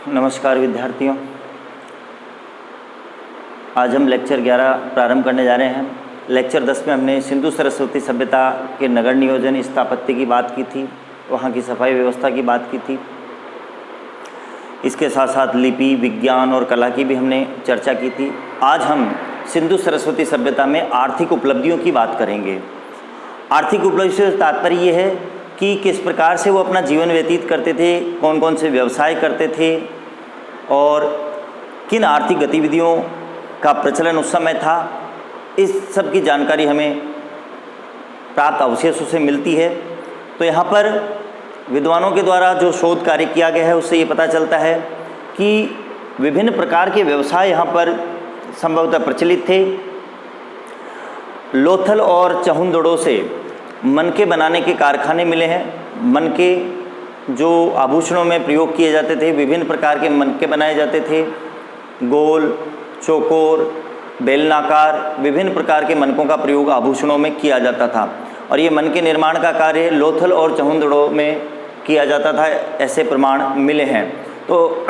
नमस्कार विद्यार्थियों, आज हम लेक्चर 11 प्रारंभ करने जा रहे हैं। लेक्चर 10 में हमने सिंधु सरस्वती सभ्यता के नगर नियोजन स्थापत्य की बात की थी, वहाँ की सफाई व्यवस्था की बात की थी। इसके साथ साथ लिपि, विज्ञान और कला की भी हमने चर्चा की थी। आज हम सिंधु सरस्वती सभ्यता में आर्थिक उपलब्धियों की बात करेंगे। आर्थिक उपलब्धि से तात्पर्य ये है कि किस प्रकार से वो अपना जीवन व्यतीत करते थे, कौन कौन से व्यवसाय करते थे और किन आर्थिक गतिविधियों का प्रचलन उस समय था। इस सब की जानकारी हमें प्राप्त अवशेषों से मिलती है। तो यहाँ पर विद्वानों के द्वारा जो शोध कार्य किया गया है उससे ये पता चलता है कि विभिन्न प्रकार के व्यवसाय यहाँ पर संभवतः प्रचलित थे। लोथल और चहुंदड़ों से मनके बनाने के कारखाने मिले हैं। मनके जो आभूषणों में प्रयोग किए जाते थे, विभिन्न प्रकार के मनके बनाए जाते थे। गोल, चौकोर, बेलनाकार, विभिन्न प्रकार के मनकों का प्रयोग आभूषणों में किया जाता था और ये मनके निर्माण का कार्य लोथल और चहुंदड़ों में किया जाता था, ऐसे प्रमाण मिले हैं। तो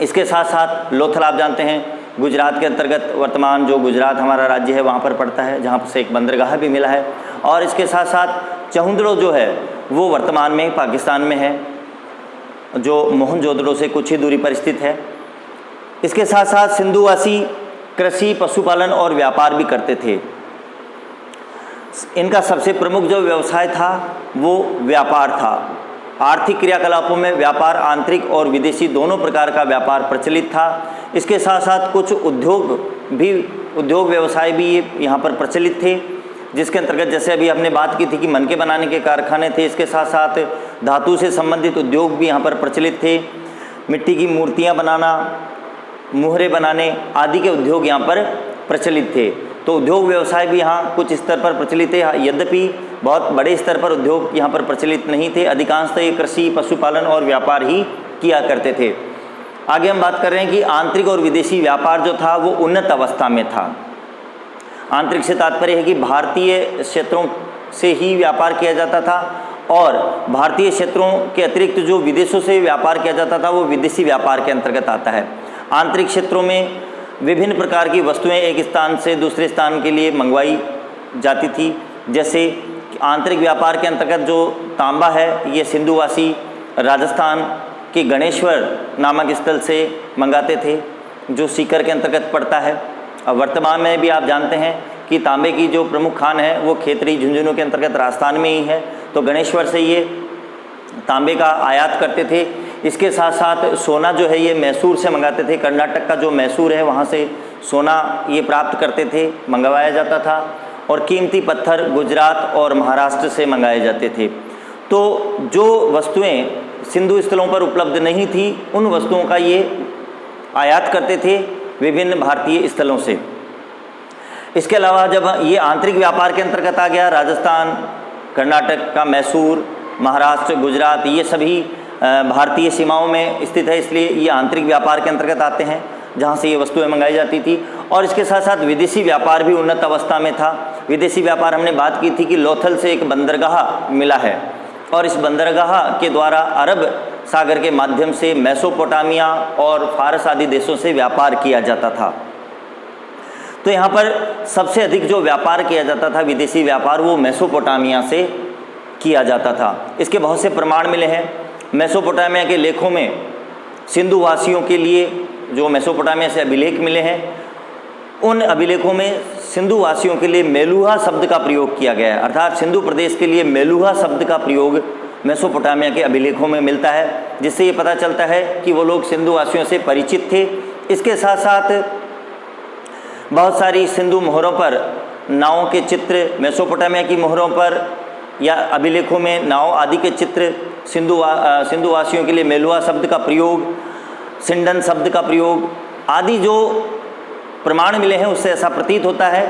इसके साथ साथ लोथल आप जानते हैं गुजरात के अंतर्गत, वर्तमान जो गुजरात हमारा राज्य है वहाँ पर पड़ता है, जहाँ से एक बंदरगाह भी मिला है। और इसके साथ साथ चहुंदड़ो जो है वो वर्तमान में पाकिस्तान में है, जो मोहनजोदड़ो से कुछ ही दूरी पर स्थित है। इसके साथ साथ सिंधुवासी कृषि, पशुपालन और व्यापार भी करते थे। इनका सबसे प्रमुख जो व्यवसाय था वो व्यापार था। आर्थिक क्रियाकलापों में व्यापार, आंतरिक और विदेशी दोनों प्रकार का व्यापार प्रचलित था। इसके साथ साथ कुछ उद्योग व्यवसाय भी यहाँ पर प्रचलित थे, जिसके अंतर्गत जैसे अभी हमने बात की थी कि मनके बनाने के कारखाने थे। इसके साथ साथ धातु से संबंधित उद्योग भी यहाँ पर प्रचलित थे। मिट्टी की मूर्तियाँ बनाना, मुहरे बनाने आदि के उद्योग यहाँ पर प्रचलित थे। तो उद्योग व्यवसाय भी यहाँ कुछ स्तर पर प्रचलित थे, यद्यपि बहुत बड़े स्तर पर उद्योग यहाँ पर प्रचलित नहीं थे। अधिकांशतः ये कृषि, पशुपालन और व्यापार ही किया करते थे। आगे हम बात कर रहे हैं कि आंतरिक और विदेशी व्यापार जो था वो उन्नत अवस्था में था। आंतरिक से तात्पर्य है कि भारतीय क्षेत्रों से ही व्यापार किया जाता था और भारतीय क्षेत्रों के अतिरिक्त जो विदेशों से व्यापार किया जाता था वो विदेशी व्यापार के अंतर्गत आता है। आंतरिक क्षेत्रों में विभिन्न प्रकार की वस्तुएं एक स्थान से दूसरे स्थान के लिए मंगवाई जाती थी। जैसे आंतरिक व्यापार के अंतर्गत जो तांबा है ये सिंधुवासी राजस्थान के गणेश्वर नामक स्थल से मंगाते थे, जो सीकर के अंतर्गत पड़ता है। अब वर्तमान में भी आप जानते हैं कि तांबे की जो प्रमुख खान है वो खेतरी, झुंझुनू के अंतर्गत राजस्थान में ही है। तो गणेश्वर से ये तांबे का आयात करते थे। इसके साथ साथ सोना जो है ये मैसूर से मंगाते थे। कर्नाटक का जो मैसूर है वहाँ से सोना ये प्राप्त करते थे, मंगवाया जाता था। और कीमती पत्थर गुजरात और महाराष्ट्र से मंगाए जाते थे। तो जो वस्तुएं सिंधु स्थलों पर उपलब्ध नहीं थी उन वस्तुओं का ये आयात करते थे विभिन्न भारतीय स्थलों से। इसके अलावा जब ये आंतरिक व्यापार के अंतर्गत आ गया, राजस्थान, कर्नाटक का मैसूर, महाराष्ट्र, गुजरात, ये सभी भारतीय सीमाओं में स्थित है, इसलिए ये आंतरिक व्यापार के अंतर्गत आते हैं जहाँ से ये वस्तुएं मंगाई जाती थी। और इसके साथ साथ विदेशी व्यापार भी उन्नत अवस्था में था। विदेशी व्यापार हमने बात की थी कि लोथल से एक बंदरगाह मिला है और इस बंदरगाह के द्वारा अरब सागर के माध्यम से मेसोपोटामिया और फारस आदि देशों से व्यापार किया जाता था। तो यहाँ पर सबसे अधिक जो व्यापार किया जाता था विदेशी व्यापार वो मेसोपोटामिया से किया जाता था। इसके बहुत से प्रमाण मिले हैं। मेसोपोटामिया के लेखों में सिंधुवासियों के लिए जो मेसोपोटामिया से अभिलेख मिले हैं उन अभिलेखों में सिंधुवासियों के लिए मेलुहा शब्द का प्रयोग किया गया है। अर्थात सिंधु प्रदेश के लिए मेलुहा शब्द का प्रयोग मेसोपोटामिया के अभिलेखों में मिलता है, जिससे ये पता चलता है कि वो लोग सिंधुवासियों से परिचित थे। इसके साथ साथ बहुत सारी सिंधु मोहरों पर नावों के चित्र, मेसोपोटामिया की मोहरों पर या अभिलेखों में नाव आदि के चित्र, सिंधुवासियों के लिए मेलुहा शब्द का प्रयोग, सिंडन शब्द का प्रयोग आदि जो प्रमाण मिले हैं उससे ऐसा प्रतीत होता है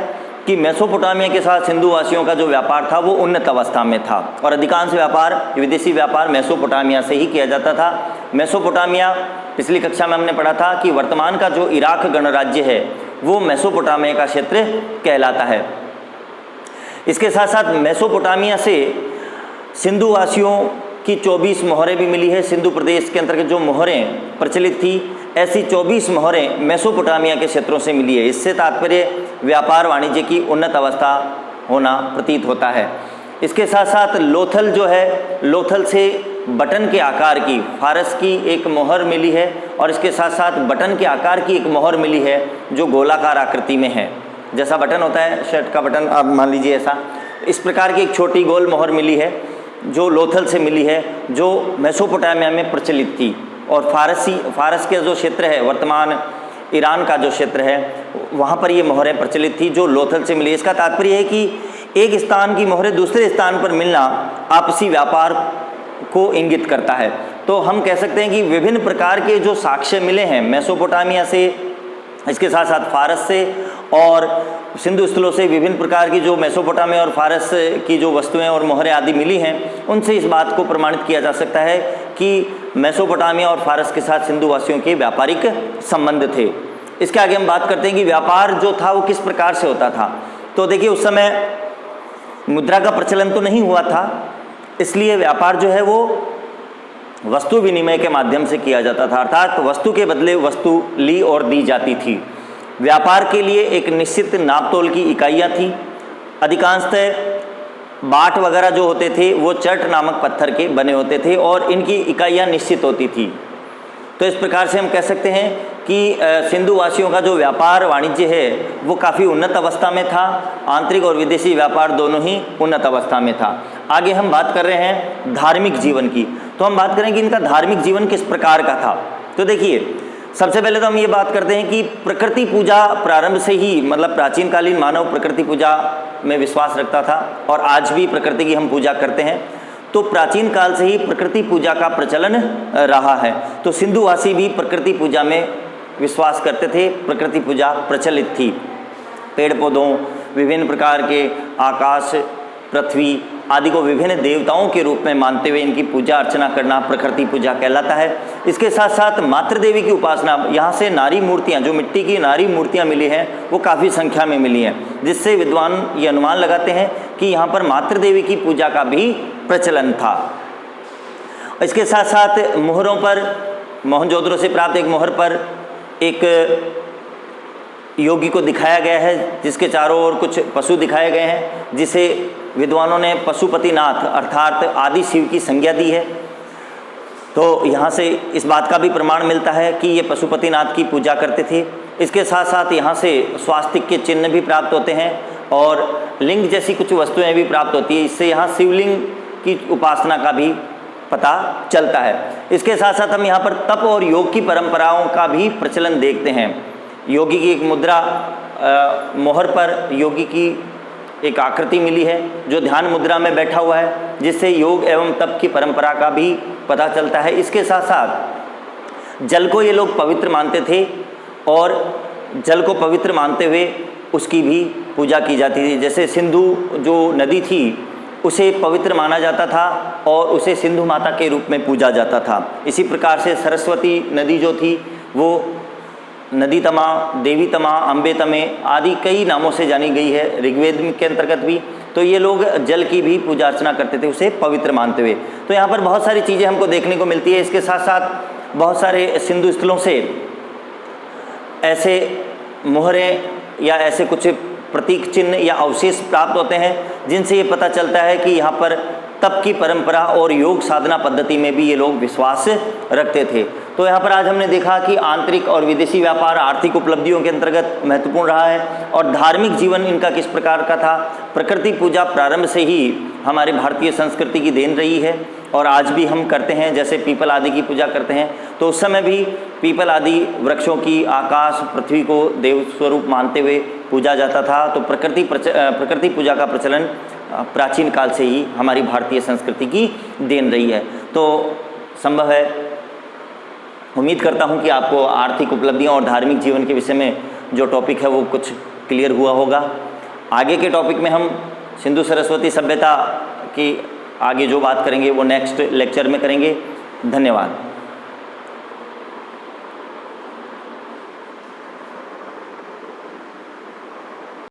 कि मेसोपोटामिया के साथ सिंधुवासियों का जो व्यापार था वो उन्नत अवस्था में था और अधिकांश व्यापार, विदेशी व्यापार मेसोपोटामिया से ही किया जाता था। मेसोपोटामिया, पिछली कक्षा में हमने पढ़ा था कि वर्तमान का जो इराक गणराज्य है वो मेसोपोटामिया का क्षेत्र कहलाता है। इसके साथ साथ मेसोपोटामिया से सिंधुवासियों की 24 मोहरें भी मिली है। सिंधु प्रदेश के अंतर्गत जो मोहरें प्रचलित थी, ऐसी 24 मोहरें मेसोपोटामिया के क्षेत्रों से मिली है। इससे तात्पर्य व्यापार वाणिज्य की उन्नत अवस्था होना प्रतीत होता है। इसके साथ साथ लोथल जो है, लोथल से बटन के आकार की फारस की एक मोहर मिली है और इसके साथ साथ बटन के आकार की एक मोहर मिली है जो गोलाकार आकृति में है। जैसा बटन होता है शर्ट का बटन, आप मान लीजिए ऐसा, इस प्रकार की एक छोटी गोल मोहर मिली है जो लोथल से मिली है, जो मेसोपोटामिया में प्रचलित थी। और फारस के जो क्षेत्र है, वर्तमान ईरान का जो क्षेत्र है, वहाँ पर ये मोहरें प्रचलित थी जो लोथल से मिली। इसका तात्पर्य है कि एक स्थान की मोहरें दूसरे स्थान पर मिलना आपसी व्यापार को इंगित करता है। तो हम कह सकते हैं कि विभिन्न प्रकार के जो साक्ष्य मिले हैं मेसोपोटामिया से, इसके साथ साथ फारस से और सिंधु स्थलों से, विभिन्न प्रकार की जो मेसोपोटामिया और फारस की जो वस्तुएं और मोहरें आदि मिली हैं, उनसे इस बात को प्रमाणित किया जा सकता है कि मेसोपोटामिया और फारस के साथ सिंधु वासियों के व्यापारिक संबंध थे। इसके आगे हम बात करते हैं कि व्यापार जो था वो किस प्रकार से होता था। तो देखिए, उस समय मुद्रा का प्रचलन तो नहीं हुआ था, इसलिए व्यापार जो है वो वस्तु विनिमय के माध्यम से किया जाता था, अर्थात वस्तु के बदले वस्तु ली और दी जाती थी। व्यापार के लिए एक निश्चित नापतोल की इकाइयाँ थी। अधिकांशतः बाट वगैरह जो होते थे वो चट नामक पत्थर के बने होते थे और इनकी इकाइयाँ निश्चित होती थी। तो इस प्रकार से हम कह सकते हैं कि सिंधु वासियों का जो व्यापार वाणिज्य है वो काफ़ी उन्नत अवस्था में था। आंतरिक और विदेशी व्यापार दोनों ही उन्नत अवस्था में था। आगे हम बात कर रहे हैं धार्मिक जीवन की। तो हम बात करें कि इनका धार्मिक जीवन किस प्रकार का था। तो देखिए, सबसे पहले तो हम ये बात करते हैं कि प्रकृति पूजा प्रारंभ से ही, मतलब प्राचीन कालीन मानव प्रकृति पूजा में विश्वास रखता था और आज भी प्रकृति की हम पूजा करते हैं। तो प्राचीन काल से ही प्रकृति पूजा का प्रचलन रहा है। तो सिंधुवासी भी प्रकृति पूजा में विश्वास करते थे, प्रकृति पूजा प्रचलित थी। पेड़ पौधों, विभिन्न प्रकार के आकाश, पृथ्वी आदि को विभिन्न देवताओं के रूप में मानते हुए इनकी पूजा अर्चना करना प्रकृति पूजा कहलाता है। इसके साथ साथ मातृ देवी की उपासना, यहाँ से नारी मूर्तियाँ, जो मिट्टी की नारी मूर्तियाँ मिली हैं वो काफ़ी संख्या में मिली हैं, जिससे विद्वान ये अनुमान लगाते हैं कि यहाँ पर मातृ देवी की पूजा का भी प्रचलन था। इसके साथ साथ मोहरों पर, मोहनजोदड़ो से प्राप्त एक मोहर पर एक योगी को दिखाया गया है जिसके चारों ओर कुछ पशु दिखाए गए हैं, जिसे विद्वानों ने पशुपतिनाथ अर्थात आदि शिव की संज्ञा दी है। तो यहाँ से इस बात का भी प्रमाण मिलता है कि ये पशुपतिनाथ की पूजा करते थे। इसके साथ साथ यहाँ से स्वास्तिक के चिन्ह भी प्राप्त होते हैं और लिंग जैसी कुछ वस्तुएं भी प्राप्त होती है। इससे यहाँ शिवलिंग की उपासना का भी पता चलता है। इसके साथ साथ हम यहाँ पर तप और योग की परंपराओं का भी प्रचलन देखते हैं। योगी की एक मुद्रा, मोहर पर योगी की एक आकृति मिली है जो ध्यान मुद्रा में बैठा हुआ है, जिससे योग एवं तप की परंपरा का भी पता चलता है। इसके साथ साथ जल को ये लोग पवित्र मानते थे और जल को पवित्र मानते हुए उसकी भी पूजा की जाती थी। जैसे सिंधु जो नदी थी उसे पवित्र माना जाता था और उसे सिंधु माता के रूप में पूजा जाता था। इसी प्रकार से सरस्वती नदी जो थी वो नदी तमा, देवी तमा, अम्बे तमे आदि कई नामों से जानी गई है, ऋग्वेद के अंतर्गत भी। तो ये लोग जल की भी पूजा अर्चना करते थे, उसे पवित्र मानते हुए। तो यहाँ पर बहुत सारी चीज़ें हमको देखने को मिलती है। इसके साथ साथ बहुत सारे सिंधु स्थलों से ऐसे मोहरें या ऐसे कुछ प्रतीक चिन्ह या अवशेष प्राप्त होते हैं जिनसे ये पता चलता है कि यहाँ पर तप की परंपरा और योग साधना पद्धति में भी ये लोग विश्वास रखते थे। तो यहाँ पर आज हमने देखा कि आंतरिक और विदेशी व्यापार आर्थिक उपलब्धियों के अंतर्गत महत्वपूर्ण रहा है और धार्मिक जीवन इनका किस प्रकार का था। प्रकृति पूजा प्रारंभ से ही हमारे भारतीय संस्कृति की देन रही है और आज भी हम करते हैं। जैसे पीपल आदि की पूजा करते हैं तो उस समय भी पीपल आदि वृक्षों की, आकाश, पृथ्वी को देव स्वरूप मानते हुए पूजा जाता था। तो प्रकृति पूजा का प्रचलन प्राचीन काल से ही हमारी भारतीय संस्कृति की देन रही है। तो संभव है, उम्मीद करता हूं कि आपको आर्थिक उपलब्धियों और धार्मिक जीवन के विषय में जो टॉपिक है वो कुछ क्लियर हुआ होगा। आगे के टॉपिक में हम सिंधु सरस्वती सभ्यता की आगे जो बात करेंगे वो नेक्स्ट लेक्चर में करेंगे। धन्यवाद।